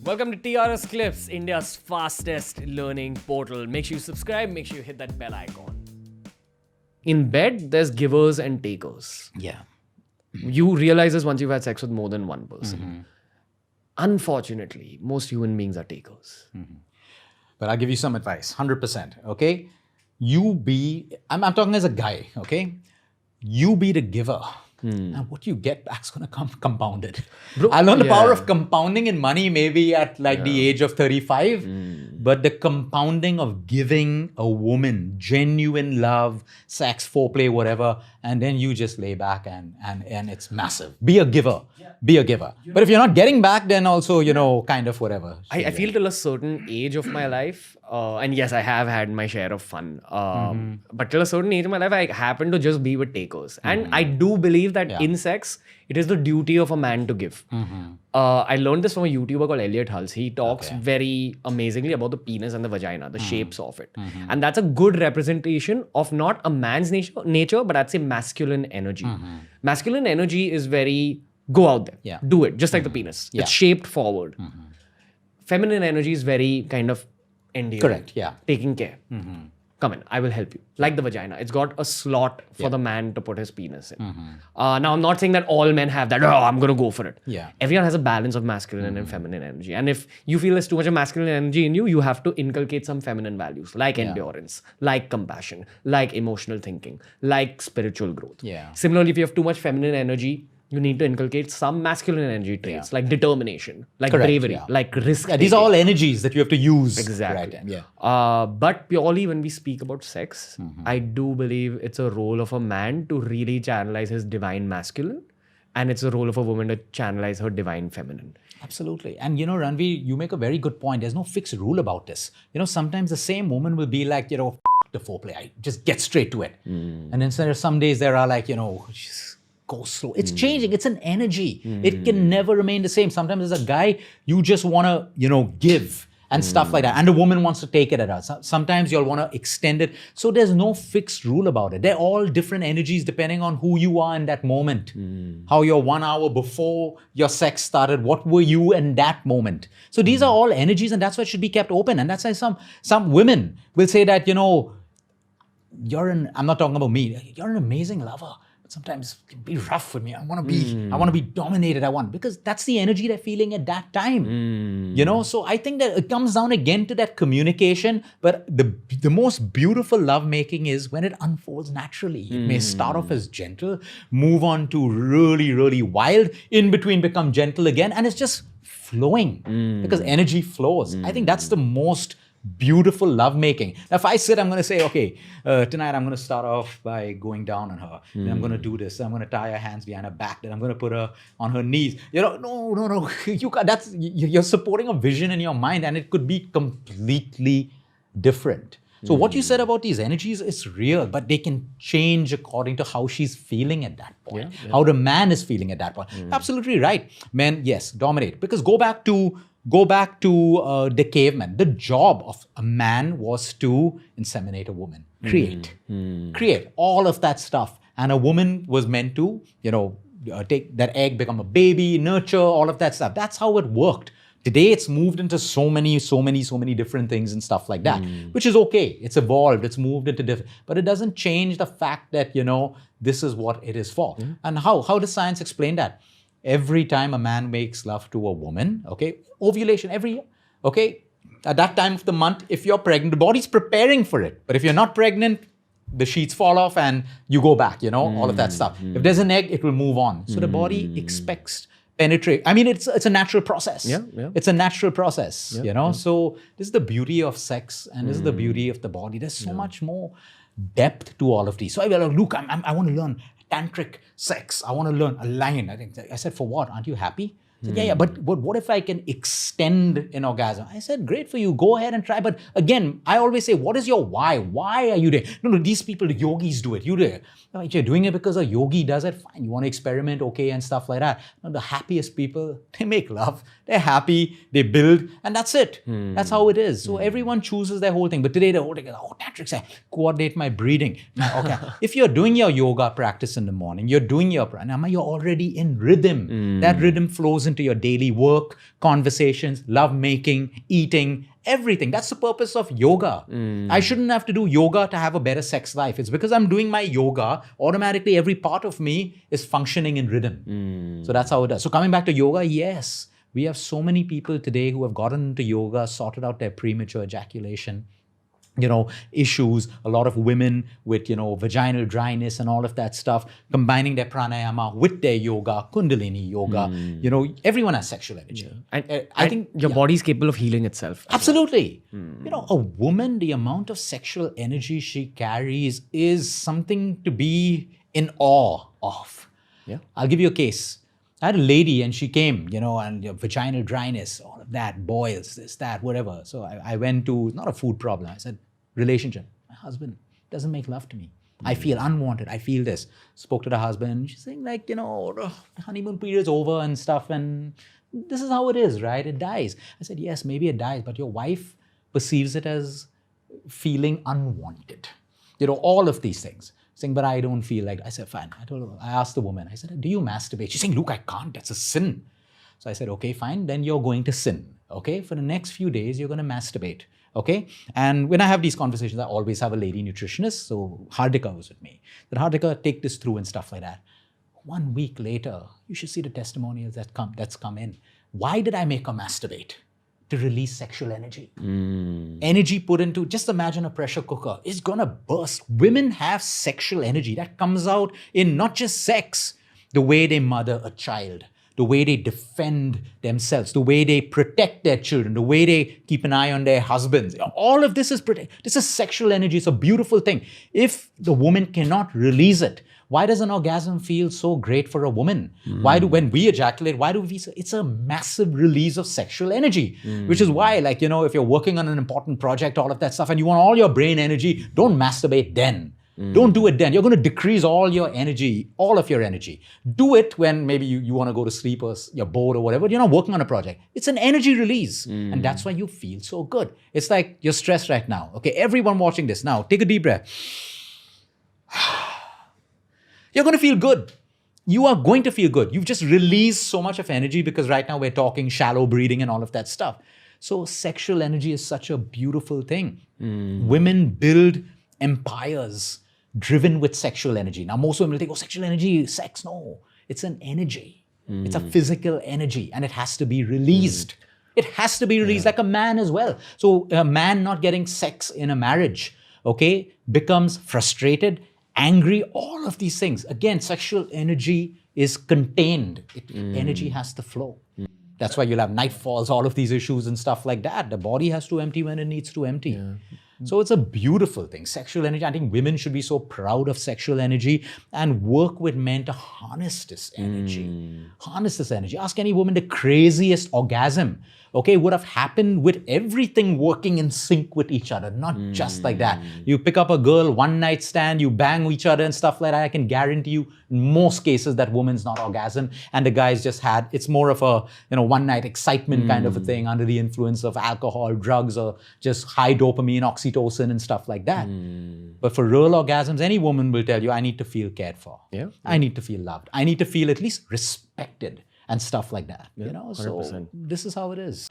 Welcome to TRS Clips, India's fastest learning portal. Make sure you subscribe, make sure you hit that bell icon. In bed, there's givers and takers. Yeah. You realize this once you've had sex with more than one person. Unfortunately, most human beings are takers. But I'll give you some advice, 100%, okay? I'm talking as a guy, okay? You be the giver. And what you get back's gonna come compounded. Bro, I learned the power of compounding in money maybe at the age of 35. But the compounding of giving a woman genuine love, sex, foreplay, whatever, and then you just lay back and it's massive. Be a giver. Be a giver. But if you're not getting back, then also, kind of whatever. I feel till a certain age of my life, and yes, I have had my share of fun. But till a certain age of my life, I happen to just be with takers. And I do believe that in sex, it is the duty of a man to give. I learned this from a YouTuber called Elliot Hulse. He talks very amazingly about the penis and the vagina, the shapes of it. And that's a good representation of not a man's nature, but I'd say masculine energy. Masculine energy is very, go out there, do it, just like the penis. It's shaped forward. Feminine energy is very kind of endearing. Correct, taking care. Come in, I will help you. Like the vagina, it's got a slot for the man to put his penis in. Now, I'm not saying that all men have that, I'm going to go for it. Everyone has a balance of masculine and feminine energy. And if you feel there's too much of masculine energy in you, you have to inculcate some feminine values like endurance, like compassion, like emotional thinking, like spiritual growth. Similarly, if you have too much feminine energy, you need to inculcate some masculine energy traits like determination, like bravery, like risk. These are all energies that you have to use. Exactly. But purely when we speak about sex, I do believe it's a role of a man to really channelize his divine masculine, and it's a role of a woman to channelize her divine feminine. Absolutely. And Ranveer, you make a very good point. There's no fixed rule about this. Sometimes the same woman will be like, the foreplay, I just get straight to it. And then some days there are like, go slow. It's changing. It's an energy. It can never remain the same. Sometimes as a guy, you just want to, give and stuff like that. And a woman wants to take it at us. Sometimes you'll want to extend it. So there's no fixed rule about it. They're all different energies depending on who you are in that moment. How you're 1 hour before your sex started. What were you in that moment? So these are all energies, and that's why it should be kept open. And that's why some women will say that, I'm not talking about me. You're an amazing lover. Sometimes it can be rough with me. I want to be dominated. Because that's the energy they're feeling at that time. So I think that it comes down again to that communication. But the most beautiful lovemaking is when it unfolds naturally. It may start off as gentle, move on to really, really wild, in between become gentle again, and it's just flowing because energy flows. I think that's the most beautiful lovemaking. Now, if I sit, I'm going to say, okay, tonight I'm going to start off by going down on her. Then I'm going to do this. I'm going to tie her hands behind her back. Then I'm going to put her on her knees. No. You're supporting a vision in your mind, and it could be completely different. So what you said about these energies is real, but they can change according to how she's feeling at that point, how the man is feeling at that point. Absolutely right. Men, yes, dominate. Because go back to the caveman. The job of a man was to inseminate a woman, create all of that stuff. And a woman was meant to, take that egg, become a baby, nurture, all of that stuff. That's how it worked. Today, it's moved into so many different things and stuff like that, which is okay. It's evolved. It's moved into different, but it doesn't change the fact that, this is what it is for. And how does science explain that? Every time a man makes love to a woman, ovulation every year, at that time of the month, if you're pregnant, the body's preparing for it. But if you're not pregnant, the sheets fall off and you go back, all of that stuff. If there's an egg, it will move on. So the body expects penetrate. I mean, it's a natural process. It's a natural process, So this is the beauty of sex, and this is the beauty of the body. There's so much more depth to all of these. So I was like, Luke, I want to learn tantric sex. I want to learn a line. I said, for what? Aren't you happy? He said, but what if I can extend an orgasm? I said, great for you. Go ahead and try. But again, I always say, what is your why? Why are you doing it? No, these people, the yogis do it. You do it. No, if you're doing it because a yogi does it, fine. You want to experiment, okay, and stuff like that. No, the happiest people, they make love. They're happy. They build. And that's it. That's how it is. So everyone chooses their whole thing. But today, the whole thing is, tantric sex, coordinate my breathing. Okay. If you're doing your yoga practice in the morning, you're doing your pranayama, you're already in rhythm. That rhythm flows into your daily work, conversations, love making, eating, everything. That's the purpose of yoga. I shouldn't have to do yoga to have a better sex life. It's because I'm doing my yoga, automatically every part of me is functioning in rhythm. So that's how it does. So coming back to yoga, yes, we have so many people today who have gotten into yoga, sorted out their premature ejaculation, issues, a lot of women with, vaginal dryness and all of that stuff, combining their pranayama with their yoga, kundalini yoga, everyone has sexual energy. And I think your body's capable of healing itself. Absolutely. A woman, the amount of sexual energy she carries is something to be in awe of. Yeah. I'll give you a case. I had a lady and she came, and vaginal dryness, all of that, boils, this, that, whatever. So I went to, not a food problem. I said, relationship. My husband doesn't make love to me. I feel unwanted. I feel this. Spoke to the husband. She's saying the honeymoon period's over and stuff. And this is how it is, right? It dies. I said, yes, maybe it dies. But your wife perceives it as feeling unwanted. All of these things. Saying, but I don't feel like, I said, fine. I asked the woman, I said, do you masturbate? She's saying, look, I can't. That's a sin. So I said, okay, fine. Then you're going to sin. Okay. For the next few days, you're going to masturbate. Okay. And when I have these conversations, I always have a lady nutritionist. So Hardika was with me. That Hardika, take this through and stuff like that. 1 week later, you should see the testimonials that's come in. Why did I make her masturbate? To release sexual energy. Energy put into, just imagine a pressure cooker, it's gonna burst. Women have sexual energy that comes out in not just sex, the way they mother a child, the way they defend themselves, the way they protect their children, the way they keep an eye on their husbands. All of this is this is sexual energy. It's a beautiful thing. If the woman cannot release it, why does an orgasm feel so great for a woman? When we ejaculate, it's a massive release of sexual energy, which is why, if you're working on an important project, all of that stuff, and you want all your brain energy, don't masturbate then. Don't do it then. You're going to decrease all your energy, all of your energy. Do it when maybe you want to go to sleep or you're bored or whatever. You're not working on a project. It's an energy release. And that's why you feel so good. It's like you're stressed right now. Okay, everyone watching this now, take a deep breath. You're going to feel good. You are going to feel good. You've just released so much of energy because right now we're talking shallow breathing and all of that stuff. So sexual energy is such a beautiful thing. Women build empires driven with sexual energy. Now most women will think, sexual energy, sex. No, it's an energy. It's a physical energy and it has to be released. It has to be released like a man as well. So a man not getting sex in a marriage, becomes frustrated, angry, all of these things. Again, sexual energy is contained. Energy has to flow. That's why you'll have night falls, all of these issues and stuff like that. The body has to empty when it needs to empty. Yeah. So it's a beautiful thing. Sexual energy, I think women should be so proud of sexual energy and work with men to harness this energy. Harness this energy. Ask any woman the craziest orgasm, would have happened with everything working in sync with each other, not just like that. You pick up a girl, one night stand, you bang each other and stuff like that. I can guarantee you in most cases that woman's not orgasm and the guy's just it's more of a, one night excitement kind of a thing under the influence of alcohol, drugs, or just high dopamine, oxytocin and stuff like that. But for real orgasms, any woman will tell you, I need to feel cared for. Yeah. I need to feel loved. I need to feel at least respected and stuff like that. So 100%. this is how it is.